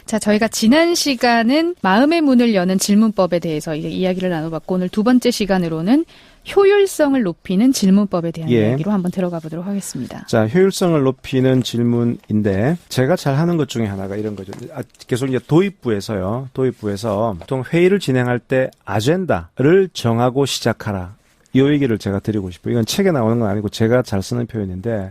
자, 저희가 지난 시간은 마음의 문을 여는 질문법에 대해서 이제 이야기를 나눠봤고 오늘 두 번째 시간으로는 효율성을 높이는 질문법에 대한 이야기로 한번 들어가 보도록 하겠습니다. 자, 효율성을 높이는 질문인데 제가 잘 하는 것 중에 하나가 이런 거죠. 계속 이제 도입부에서 보통 회의를 진행할 때 아젠다를 정하고 시작하라. 이 얘기를 제가 드리고 싶어요. 이건 책에 나오는 건 아니고 제가 잘 쓰는 표현인데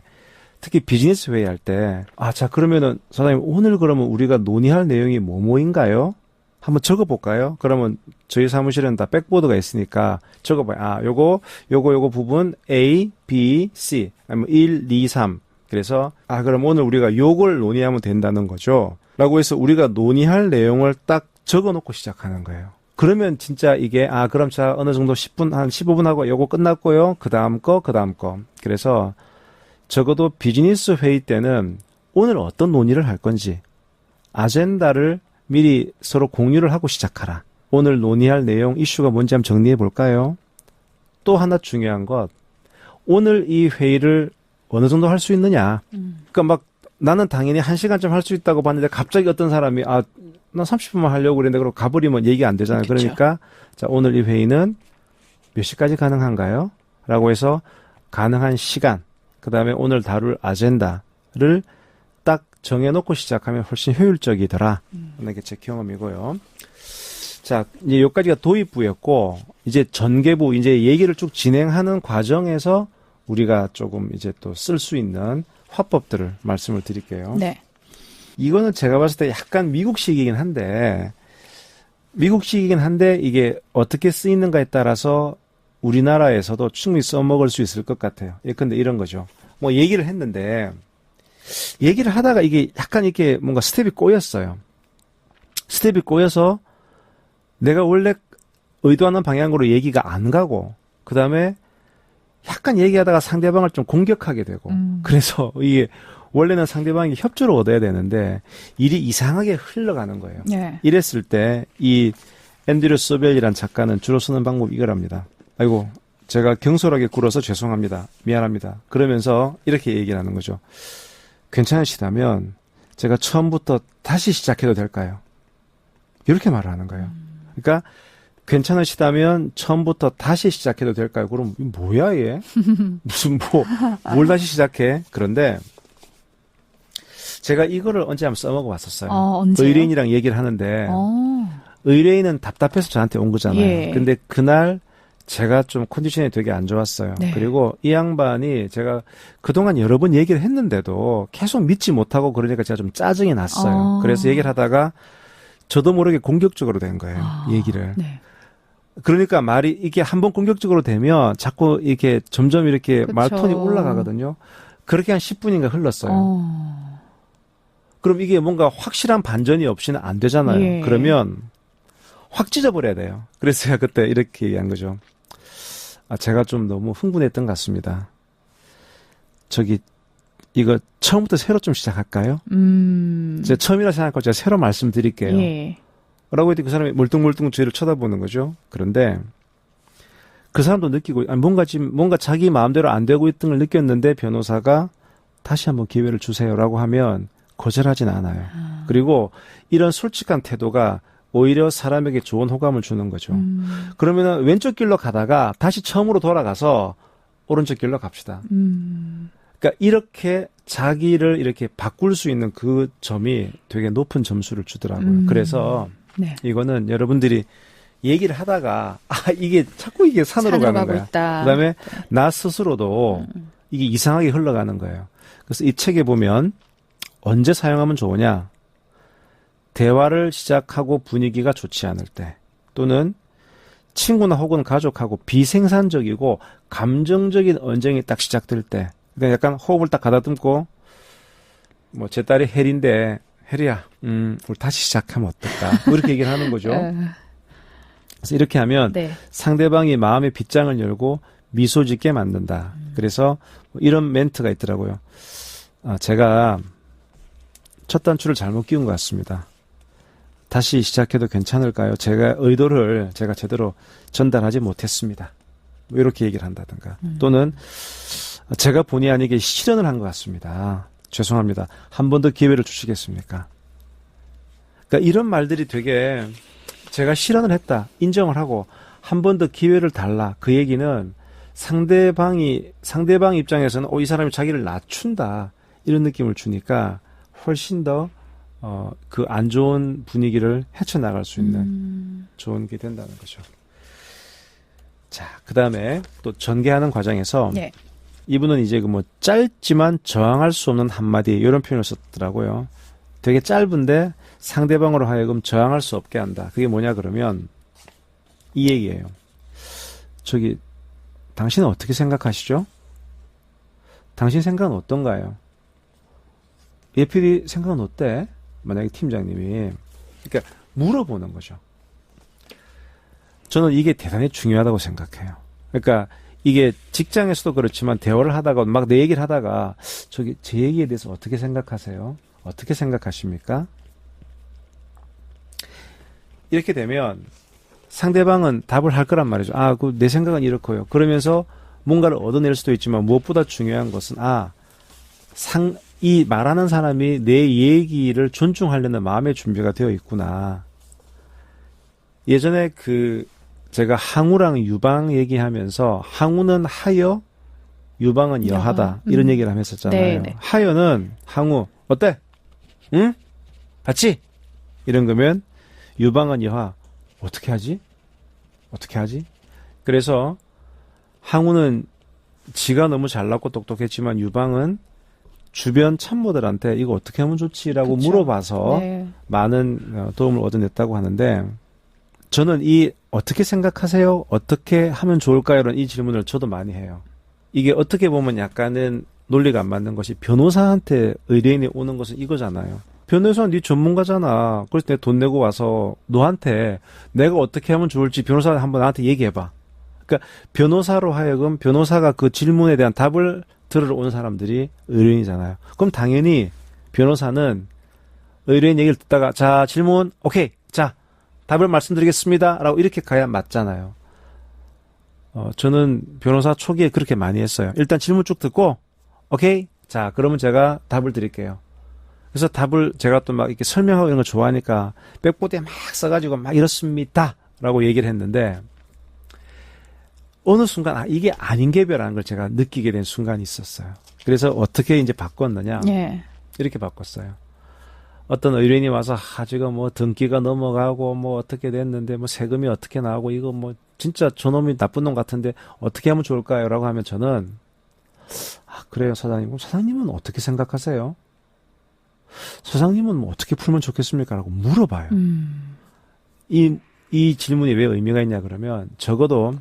특히 비즈니스 회의할 때 자, 그러면은 사장님 오늘 그러면 우리가 논의할 내용이 뭐뭐인가요? 한번 적어볼까요? 그러면 저희 사무실에는 다 백보드가 있으니까 적어봐요. 요거 부분 A, B, C. 아니면 1, 2, 3. 그래서 그럼 오늘 우리가 요걸 논의하면 된다는 거죠. 라고 해서 우리가 논의할 내용을 딱 적어놓고 시작하는 거예요. 그러면 진짜 이게 그럼 자 어느 정도 10분 한 15분 하고 요거 끝났고요. 그다음 거. 그래서 적어도 비즈니스 회의 때는 오늘 어떤 논의를 할 건지 아젠다를 미리 서로 공유를 하고 시작하라. 오늘 논의할 내용, 이슈가 뭔지 한번 정리해 볼까요? 또 하나 중요한 것, 오늘 이 회의를 어느 정도 할 수 있느냐. 그러니까 막 나는 당연히 1시간쯤 할 수 있다고 봤는데 갑자기 어떤 사람이 나 30분만 하려고 그랬는데 그러고 가버리면 얘기 안 되잖아요. 그렇죠. 그러니까 자, 오늘 이 회의는 몇 시까지 가능한가요? 라고 해서 가능한 시간, 그 다음에 오늘 다룰 아젠다를 딱 정해놓고 시작하면 훨씬 효율적이더라. 이게 제 경험이고요. 자, 이제 여기까지가 도입부였고, 이제 전개부, 이제 얘기를 쭉 진행하는 과정에서 우리가 조금 이제 또 쓸 수 있는 화법들을 말씀을 드릴게요. 네. 이거는 제가 봤을 때 약간 미국식이긴 한데 이게 어떻게 쓰이는가에 따라서 우리나라에서도 충분히 써먹을 수 있을 것 같아요. 예컨대 이런 거죠. 뭐 얘기를 했는데, 얘기를 하다가 이게 약간 이렇게 뭔가 스텝이 꼬였어요. 스텝이 꼬여서 내가 원래 의도하는 방향으로 얘기가 안 가고, 그 다음에 약간 얘기하다가 상대방을 좀 공격하게 되고, 그래서 이게 원래는 상대방이 협조를 얻어야 되는데 일이 이상하게 흘러가는 거예요. 네. 이랬을 때 이 앤드류 소벨이란 작가는 주로 쓰는 방법이 이거랍니다. 아이고, 제가 경솔하게 굴어서 죄송합니다. 미안합니다. 그러면서 이렇게 얘기를 하는 거죠. 괜찮으시다면 제가 처음부터 다시 시작해도 될까요? 이렇게 말을 하는 거예요. 그러니까 괜찮으시다면 처음부터 다시 시작해도 될까요? 그럼 뭐야 얘? 무슨 뭘 다시 시작해? 그런데 제가 이거를 언제 한번 써먹어 봤었어요. 언제요? 의뢰인이랑 얘기를 하는데 의뢰인은 답답해서 저한테 온 거잖아요. 예. 근데 그날 제가 좀 컨디션이 되게 안 좋았어요. 네. 그리고 이 양반이 제가 그동안 여러 번 얘기를 했는데도 계속 믿지 못하고 그러니까 제가 좀 짜증이 났어요. 그래서 얘기를 하다가 저도 모르게 공격적으로 된 거예요. 얘기를. 네. 그러니까 말이 이게 한번 공격적으로 되면 자꾸 이렇게 점점 이렇게 그쵸. 말톤이 올라가거든요. 그렇게 한 10분인가 흘렀어요. 그럼 이게 뭔가 확실한 반전이 없이는 안 되잖아요. 예. 그러면 확 찢어버려야 돼요. 그래서 제가 그때 이렇게 얘기한 거죠. 제가 좀 너무 흥분했던 것 같습니다. 이거 처음부터 새로 좀 시작할까요? 제가 처음이라 생각하고 제가 새로 말씀드릴게요. 예. 라고 했더니 그 사람이 멀뚱멀뚱 저희를 쳐다보는 거죠. 그런데 그 사람도 느끼고 뭔가 자기 마음대로 안 되고 있던 걸 느꼈는데 변호사가 다시 한번 기회를 주세요라고 하면 거절하진 않아요. 그리고 이런 솔직한 태도가 오히려 사람에게 좋은 호감을 주는 거죠. 그러면은 왼쪽 길로 가다가 다시 처음으로 돌아가서 오른쪽 길로 갑시다. 그러니까 이렇게 자기를 이렇게 바꿀 수 있는 그 점이 되게 높은 점수를 주더라고요. 그래서 네. 이거는 여러분들이 얘기를 하다가 이게 자꾸 이게 산으로 가는 거야. 있다. 그다음에 나 스스로도 이게 이상하게 흘러가는 거예요. 그래서 이 책에 보면 언제 사용하면 좋으냐? 대화를 시작하고 분위기가 좋지 않을 때, 또는 친구나 혹은 가족하고 비생산적이고 감정적인 언쟁이 딱 시작될 때, 그러니까 약간 호흡을 딱 가다듬고, 제 딸이 혜리인데, 혜리야, 우리 다시 시작하면 어떨까? 이렇게 얘기를 하는 거죠. 그래서 이렇게 하면 네. 상대방이 마음의 빗장을 열고 미소 짓게 만든다. 그래서 이런 멘트가 있더라고요. 제가 첫 단추를 잘못 끼운 것 같습니다. 다시 시작해도 괜찮을까요? 의도를 제가 제대로 전달하지 못했습니다. 이렇게 얘기를 한다든가. 또는 제가 본의 아니게 실언을 한 것 같습니다. 죄송합니다. 한 번 더 기회를 주시겠습니까? 그러니까 그러니까 이런 말들이 되게 제가 실언을 했다, 인정을 하고 한 번 더 기회를 달라. 그 얘기는 상대방 입장에서는 이 사람이 자기를 낮춘다 이런 느낌을 주니까 훨씬 더 그 안 좋은 분위기를 헤쳐나갈 수 있는 좋은 게 된다는 거죠. 자, 그 다음에 또 전개하는 과정에서 네. 이분은 이제 그 뭐 짧지만 저항할 수 없는 한마디 이런 표현을 썼더라고요. 되게 짧은데 상대방으로 하여금 저항할 수 없게 한다. 그게 뭐냐 그러면 이 얘기예요. 저기 당신은 어떻게 생각하시죠? 당신 생각은 어떤가요? 예필이 생각은 어때? 만약에 팀장님이 그러니까 물어보는 거죠. 저는 이게 대단히 중요하다고 생각해요. 그러니까 이게 직장에서도 그렇지만 대화를 하다가 막 내 얘기를 하다가 저기 제 얘기에 대해서 어떻게 생각하세요? 어떻게 생각하십니까? 이렇게 되면 상대방은 답을 할 거란 말이죠. 내 생각은 이렇고요. 그러면서 뭔가를 얻어낼 수도 있지만 무엇보다 중요한 것은 이 말하는 사람이 내 얘기를 존중하려는 마음의 준비가 되어 있구나. 예전에 제가 항우랑 유방 얘기하면서 항우는 하여, 유방은 여하다. 이런 얘기를 하면서 했었잖아요. 네네. 하여는 항우 어때? 응? 봤지? 이런 거면 유방은 여하. 어떻게 하지? 그래서 항우는 지가 너무 잘났고 똑똑했지만 유방은 주변 참모들한테 이거 어떻게 하면 좋지라고 그쵸. 물어봐서 네. 많은 도움을 얻어냈다고 하는데 저는 이 어떻게 생각하세요? 어떻게 하면 좋을까요? 이런 이 질문을 저도 많이 해요. 이게 어떻게 보면 약간은 논리가 안 맞는 것이 변호사한테 의뢰인이 오는 것은 이거잖아요. 변호사는 네 전문가잖아. 그래서 내가 돈 내고 와서 너한테 내가 어떻게 하면 좋을지 변호사한테 한번 나한테 얘기해봐. 그러니까 변호사로 하여금 변호사가 그 질문에 대한 답을 들으러 온 사람들이 의뢰인이잖아요. 그럼 당연히 변호사는 의뢰인 얘기를 듣다가 자 질문 오케이 자 답을 말씀드리겠습니다 라고 이렇게 가야 맞잖아요. 저는 변호사 초기에 그렇게 많이 했어요. 일단 질문 쭉 듣고 오케이 자 그러면 제가 답을 드릴게요. 그래서 답을 제가 또 막 이렇게 설명하고 이런 거 좋아하니까 백보드에 막 써가지고 막 이렇습니다 라고 얘기를 했는데 어느 순간 이게 아닌 개별라는 걸 제가 느끼게 된 순간이 있었어요. 그래서 어떻게 이제 바꿨느냐 예. 이렇게 바꿨어요. 어떤 의뢰인이 와서 지금 뭐 등기가 넘어가고 뭐 어떻게 됐는데 뭐 세금이 어떻게 나오고 이거 뭐 진짜 저놈이 나쁜 놈 같은데 어떻게 하면 좋을까요? 라고 하면 저는 그래요 사장님. 그럼 사장님은 어떻게 생각하세요? 사장님은 뭐 어떻게 풀면 좋겠습니까? 라고 물어봐요. 이 질문이 왜 의미가 있냐 그러면 적어도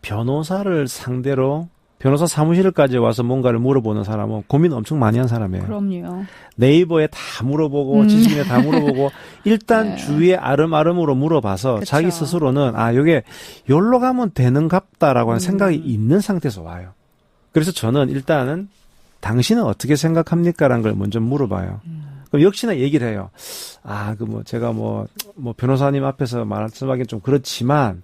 변호사를 상대로 변호사 사무실까지 와서 뭔가를 물어보는 사람은 고민 엄청 많이 한 사람이에요. 그럼요. 네이버에 다 물어보고 지식인에 다 물어보고 일단 네. 주위에 아름아름으로 물어봐서 그쵸. 자기 스스로는 요게 여기로 가면 되는 갑다라고 하는 생각이 있는 상태에서 와요. 그래서 저는 일단은 당신은 어떻게 생각합니까? 라는 걸 먼저 물어봐요. 그럼 역시나 얘기를 해요. 제가 변호사님 앞에서 말씀하기는 좀 그렇지만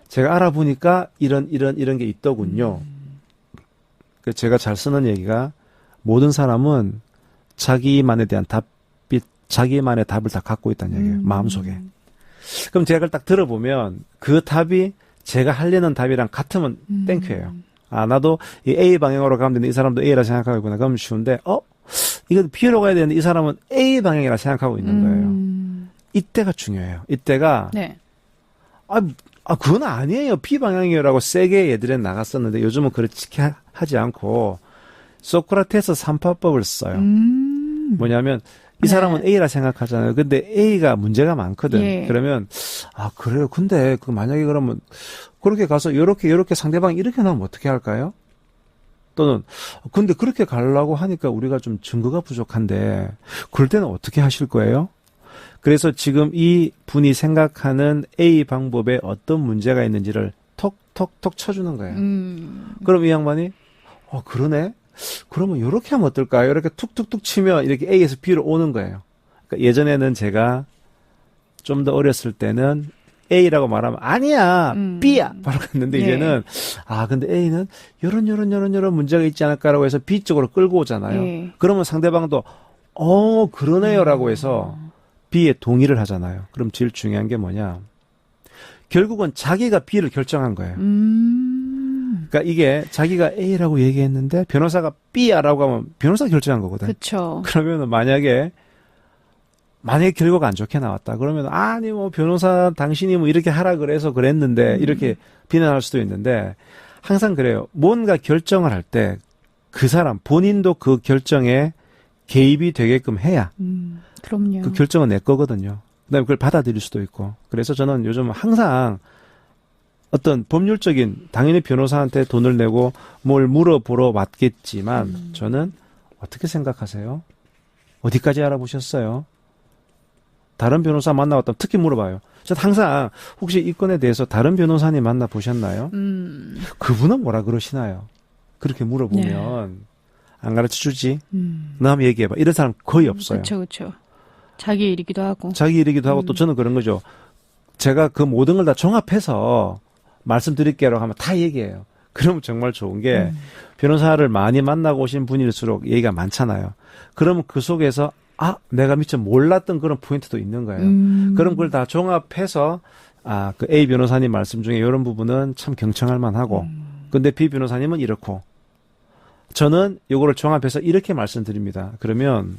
제가 알아보니까 이런 게 있더군요. 제가 잘 쓰는 얘기가 모든 사람은 자기만에 대한 자기만의 답을 다 갖고 있다는 얘기예요. 마음속에. 그럼 제가 그걸 딱 들어보면 그 답이 제가 하려는 답이랑 같으면 땡큐예요. 나도 이 A 방향으로 가면 되는데 이 사람도 A라 생각하고 있구나. 그러면 쉬운데 이거 B로 가야 되는데 이 사람은 A 방향이라 생각하고 있는 거예요. 이때가 중요해요. 이때가 네. 그건 아니에요. B 방향이라고 세게 얘들은 나갔었는데 요즘은 그렇게 하지 않고 소크라테스 삼파법을 써요. 뭐냐면 이 사람은 A라 생각하잖아요. 근데 A가 문제가 많거든. 예. 그러면 그래요. 근데 만약에 그러면 그렇게 가서 요렇게 상대방이 이렇게 나오면 어떻게 할까요? 또는 근데 그렇게 가려고 하니까 우리가 좀 증거가 부족한데 그럴 때는 어떻게 하실 거예요? 그래서 지금 이 분이 생각하는 A 방법에 어떤 문제가 있는지를 톡톡톡 쳐주는 거예요. 그럼 이 양반이 그러네? 그러면 이렇게 하면 어떨까요? 이렇게 툭툭툭 치면 이렇게 A에서 B로 오는 거예요. 그러니까 예전에는 제가 좀 더 어렸을 때는 A라고 말하면 아니야 B야 바로 갔는데 이제는 근데 A는 요런 문제가 있지 않을까라고 해서 B 쪽으로 끌고 오잖아요. 그러면 상대방도 그러네요라고 해서 B에 동의를 하잖아요. 그럼 제일 중요한 게 뭐냐? 결국은 자기가 B를 결정한 거예요. 그러니까 이게 자기가 A라고 얘기했는데 변호사가 B야라고 하면 변호사가 결정한 거거든. 그렇죠. 그러면 만약에 결과가 안 좋게 나왔다. 그러면 아니 뭐 변호사 당신이 뭐 이렇게 하라 그래서 그랬는데 이렇게 비난할 수도 있는데 항상 그래요. 뭔가 결정을 할 때 그 사람 본인도 그 결정에 개입이 되게끔 해야 그럼요. 그 결정은 내 거거든요. 그다음에 그걸 받아들일 수도 있고. 그래서 저는 요즘 항상 어떤 법률적인 당연히 변호사한테 돈을 내고 뭘 물어보러 왔겠지만 저는 어떻게 생각하세요? 어디까지 알아보셨어요? 다른 변호사 만나봤다면 특히 물어봐요. 저는 항상 혹시 이 건에 대해서 다른 변호사님 만나보셨나요? 그분은 뭐라 그러시나요? 그렇게 물어보면 안 가르쳐주지? 너 한번 얘기해봐. 이런 사람 거의 없어요. 그렇죠. 자기 일이기도 하고. 자기 일이기도 하고 또 저는 그런 거죠. 제가 그 모든 걸 다 종합해서 말씀드릴게요 하면 다 얘기해요. 그러면 정말 좋은 게 변호사를 많이 만나고 오신 분일수록 얘기가 많잖아요. 그러면 그 속에서 내가 미처 몰랐던 그런 포인트도 있는 거예요. 그런 걸 다 종합해서 그 A 변호사님 말씀 중에 이런 부분은 참 경청할 만하고 근데 B 변호사님은 이렇고 저는 요거를 종합해서 이렇게 말씀드립니다. 그러면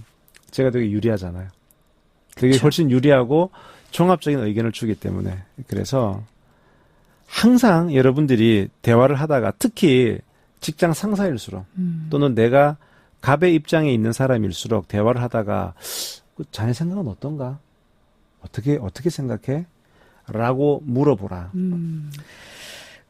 제가 되게 유리하잖아요. 되게 그쵸. 훨씬 유리하고 종합적인 의견을 주기 때문에 그래서 항상 여러분들이 대화를 하다가 특히 직장 상사일수록 또는 내가 갑의 입장에 있는 사람일수록 대화를 하다가 자네 생각은 어떤가? 어떻게 생각해? 라고 물어보라.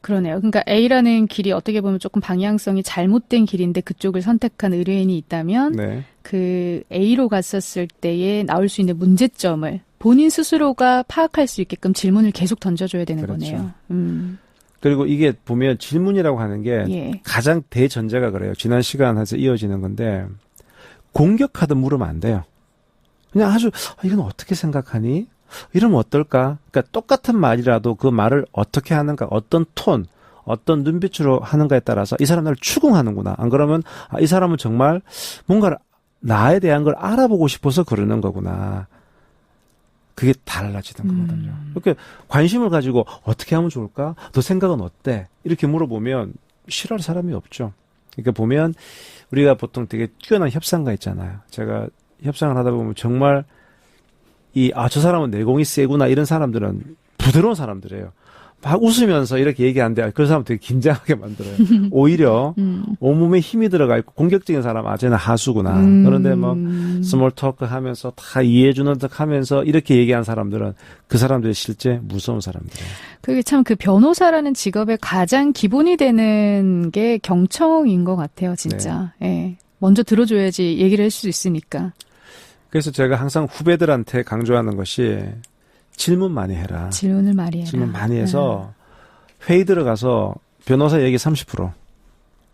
그러네요. 그러니까 A라는 길이 어떻게 보면 조금 방향성이 잘못된 길인데 그쪽을 선택한 의뢰인이 있다면 네. 그 A로 갔었을 때에 나올 수 있는 문제점을 본인 스스로가 파악할 수 있게끔 질문을 계속 던져줘야 되는 그렇죠. 거네요. 그리고 이게 보면 질문이라고 하는 게 예. 가장 대전제가 그래요. 지난 시간에서 이어지는 건데 공격하듯 물으면 안 돼요. 그냥 아주 이건 어떻게 생각하니? 이러면 어떨까? 그러니까 똑같은 말이라도 그 말을 어떻게 하는가, 어떤 톤, 어떤 눈빛으로 하는가에 따라서 이 사람 나를 추궁하는구나. 안 그러면 이 사람은 정말 뭔가 나에 대한 걸 알아보고 싶어서 그러는 거구나. 그게 달라지는 거거든요. 이렇게 관심을 가지고 어떻게 하면 좋을까? 너 생각은 어때? 이렇게 물어보면 싫어할 사람이 없죠. 그러니까 보면 우리가 보통 되게 뛰어난 협상가 있잖아요. 제가 협상을 하다 보면 정말 저 사람은 내공이 세구나 이런 사람들은 부드러운 사람들이에요. 막 웃으면서 이렇게 얘기하는데 그 사람 되게 긴장하게 만들어요. 오히려 온몸에 힘이 들어가 있고 공격적인 사람 쟤는 하수구나. 그런데 뭐 스몰 토크 하면서 다 이해해주는 척 하면서 이렇게 얘기한 사람들은 그 사람들이 실제 무서운 사람들이에요. 그게 참 그 변호사라는 직업의 가장 기본이 되는 게 경청인 것 같아요, 진짜. 예. 먼저 들어줘야지 얘기를 할 수 있으니까. 그래서 제가 항상 후배들한테 강조하는 것이 질문 많이 해라. 질문을 많이 해라. 질문 많이 해서 회의 들어가서 변호사 얘기 30%,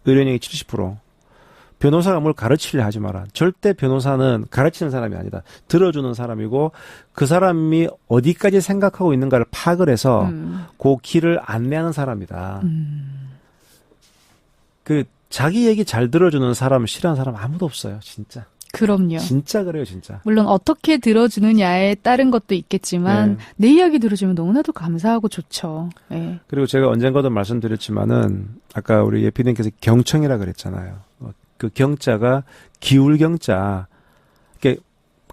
의뢰인 얘기 70%. 변호사가 뭘 가르치려 하지 마라. 절대 변호사는 가르치는 사람이 아니다. 들어주는 사람이고 그 사람이 어디까지 생각하고 있는가를 파악을 해서 그 길을 안내하는 사람이다. 그 자기 얘기 잘 들어주는 사람 싫어하는 사람 아무도 없어요. 진짜. 그럼요. 진짜 그래요, 진짜. 물론 어떻게 들어주느냐에 따른 것도 있겠지만 내 이야기 들어주면 너무나도 감사하고 좋죠. 예. 그리고 제가 언젠가도 말씀드렸지만은 아까 우리 예피님께서 경청이라 그랬잖아요. 그 경자가 기울 경자, 이렇게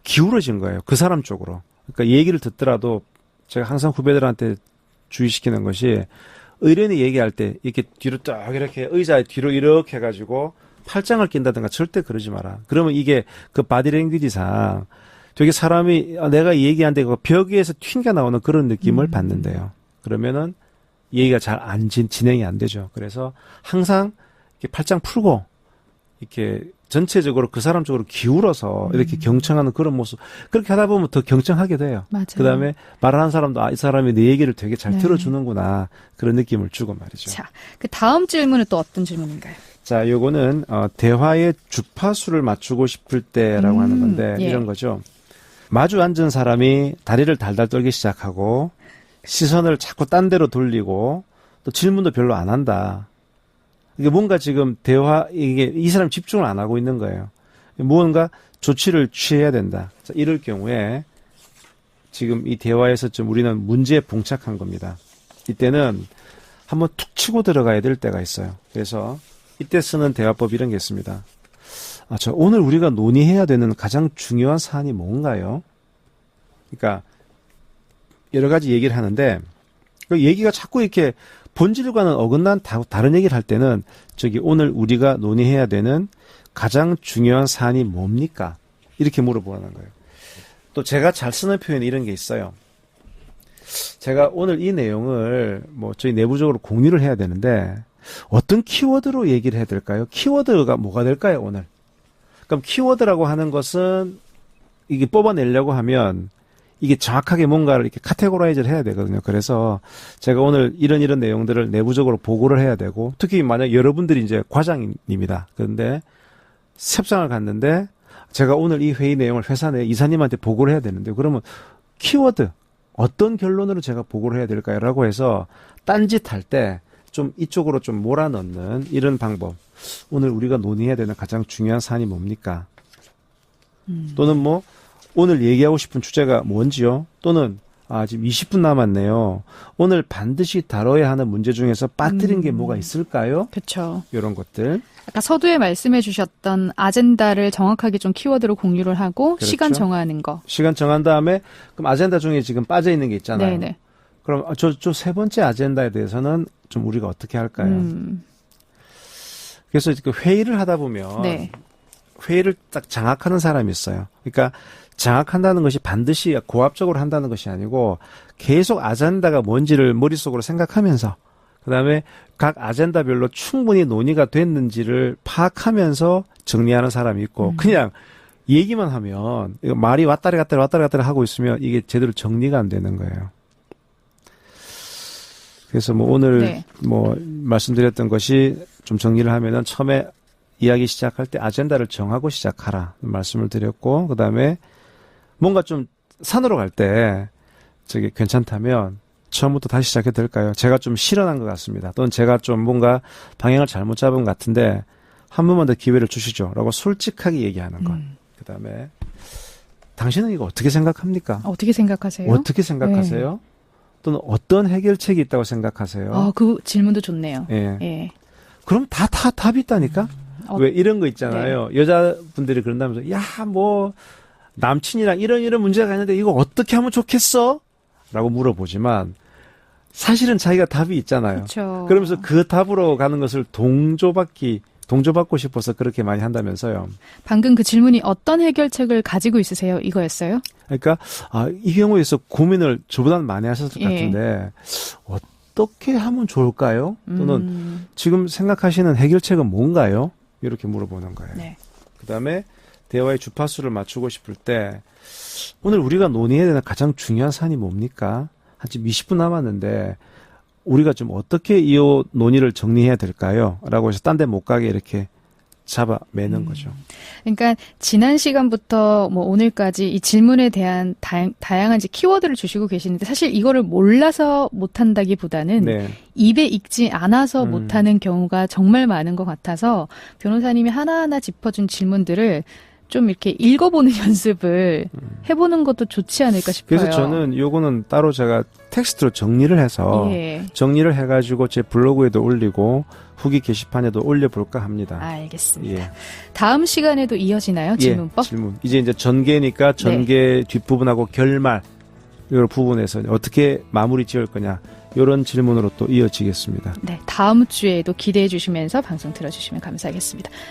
기울어진 거예요. 그 사람 쪽으로. 그러니까 얘기를 듣더라도 제가 항상 후배들한테 주의시키는 것이 의뢰인이 얘기할 때 이렇게 뒤로 딱 이렇게 의자 뒤로 이렇게 해가지고 팔짱을 낀다든가 절대 그러지 마라. 그러면 이게 그 바디랭귀지상 되게 사람이 내가 얘기하는데 그 벽에서 튕겨나오는 그런 느낌을 받는데요. 그러면은 얘기가 잘 진행이 안 되죠. 그래서 항상 이렇게 팔짱 풀고 이렇게 전체적으로 그 사람 쪽으로 기울어서 이렇게 경청하는 그런 모습. 그렇게 하다 보면 더 경청하게 돼요. 맞아요. 그다음에 말하는 사람도 이 사람이 내 얘기를 되게 잘 들어주는구나. 그런 느낌을 주고 말이죠. 자, 그 다음 질문은 또 어떤 질문인가요? 자, 요거는 대화의 주파수를 맞추고 싶을 때라고 하는 건데 이런 거죠. 마주 앉은 사람이 다리를 달달 떨기 시작하고 시선을 자꾸 딴 데로 돌리고 또 질문도 별로 안 한다. 이게 뭔가 지금 이게 이 사람 집중을 안 하고 있는 거예요. 무언가 조치를 취해야 된다. 자, 이럴 경우에 지금 이 대화에서 좀 우리는 문제에 봉착한 겁니다. 이때는 한번 툭 치고 들어가야 될 때가 있어요. 그래서 이때 쓰는 대화법 이런 게 있습니다. 오늘 우리가 논의해야 되는 가장 중요한 사안이 뭔가요? 그러니까 여러 가지 얘기를 하는데 그 얘기가 자꾸 이렇게 본질과는 어긋난 다른 얘기를 할 때는 오늘 우리가 논의해야 되는 가장 중요한 사안이 뭡니까? 이렇게 물어보라는 거예요. 또 제가 잘 쓰는 표현이 이런 게 있어요. 제가 오늘 이 내용을 저희 내부적으로 공유를 해야 되는데 어떤 키워드로 얘기를 해야 될까요? 키워드가 뭐가 될까요, 오늘? 그럼 키워드라고 하는 것은 이게 뽑아내려고 하면 이게 정확하게 뭔가를 이렇게 카테고라이즈를 해야 되거든요. 그래서 제가 오늘 이런 내용들을 내부적으로 보고를 해야 되고, 특히 만약 여러분들이 이제 과장님이다. 그런데 협상을 갔는데 제가 오늘 이 회의 내용을 회사 내 이사님한테 보고를 해야 되는데, 그러면 키워드 어떤 결론으로 제가 보고를 해야 될까요? 라고 해서 딴짓할 때 좀 이쪽으로 좀 몰아넣는 이런 방법. 오늘 우리가 논의해야 되는 가장 중요한 사안이 뭡니까? 또는 오늘 얘기하고 싶은 주제가 뭔지요? 또는 지금 20분 남았네요. 오늘 반드시 다뤄야 하는 문제 중에서 빠뜨린 게 뭐가 있을까요? 그렇죠. 이런 것들. 아까 서두에 말씀해 주셨던 아젠다를 정확하게 좀 키워드로 공유를 하고 그렇죠. 시간 정하는 거. 시간 정한 다음에 그럼 아젠다 중에 지금 빠져 있는 게 있잖아요. 네네. 그럼 저 세 번째 아젠다에 대해서는 좀 우리가 어떻게 할까요? 그래서 그 회의를 하다 보면 네. 회의를 딱 장악하는 사람이 있어요. 그러니까 장악한다는 것이 반드시 고압적으로 한다는 것이 아니고 계속 아젠다가 뭔지를 머릿속으로 생각하면서 그다음에 각 아젠다별로 충분히 논의가 됐는지를 파악하면서 정리하는 사람이 있고 그냥 얘기만 하면 이거 말이 왔다리 갔다리 하고 있으면 이게 제대로 정리가 안 되는 거예요. 그래서 오늘 네. 말씀드렸던 것이 좀 정리를 하면은 처음에 이야기 시작할 때 아젠다를 정하고 시작하라 말씀을 드렸고, 그 다음에 뭔가 좀 산으로 갈 때 괜찮다면 처음부터 다시 시작해도 될까요? 제가 좀 실언한 것 같습니다. 또는 제가 좀 뭔가 방향을 잘못 잡은 것 같은데 한 번만 더 기회를 주시죠. 라고 솔직하게 얘기하는 것. 그 다음에 당신은 이거 어떻게 생각합니까? 어떻게 생각하세요? 어떻게 생각하세요? 네. 또는 어떤 해결책이 있다고 생각하세요? 그 질문도 좋네요. 예. 예. 그럼 다 답이 있다니까? 왜 이런 거 있잖아요. 네. 여자분들이 그런다면서 남친이랑 이런 문제가 있는데 이거 어떻게 하면 좋겠어? 라고 물어보지만 사실은 자기가 답이 있잖아요. 그쵸. 그러면서 그 답으로 가는 것을 동조받고 싶어서 그렇게 많이 한다면서요. 방금 그 질문이 어떤 해결책을 가지고 있으세요? 이거였어요? 그러니까 이 경우에서 고민을 저보다는 많이 하셨을 것 같은데 어떻게 하면 좋을까요? 또는 지금 생각하시는 해결책은 뭔가요? 이렇게 물어보는 거예요. 네. 그다음에 대화의 주파수를 맞추고 싶을 때 오늘 우리가 논의해야 되는 가장 중요한 사안이 뭡니까? 한 지금 20분 남았는데 우리가 좀 어떻게 이 논의를 정리해야 될까요? 라고 해서 딴 데 못 가게 이렇게 잡아매는 거죠. 그러니까 지난 시간부터 오늘까지 이 질문에 대한 다양한 키워드를 주시고 계시는데 사실 이거를 몰라서 못한다기보다는 네. 입에 익지 않아서 못하는 경우가 정말 많은 것 같아서 변호사님이 하나하나 짚어준 질문들을 좀 이렇게 읽어보는 연습을 해보는 것도 좋지 않을까 싶어요. 그래서 저는 요거는 따로 제가 텍스트로 정리를 해서 정리를 해가지고 제 블로그에도 올리고 후기 게시판에도 올려볼까 합니다. 알겠습니다. 다음 시간에도 이어지나요? 질문법? 질문. 이제 전개니까 전개 뒷부분하고 결말 이 부분에서 어떻게 마무리 지을 거냐 이런 질문으로 또 이어지겠습니다. 네, 다음 주에도 기대해 주시면서 방송 들어주시면 감사하겠습니다.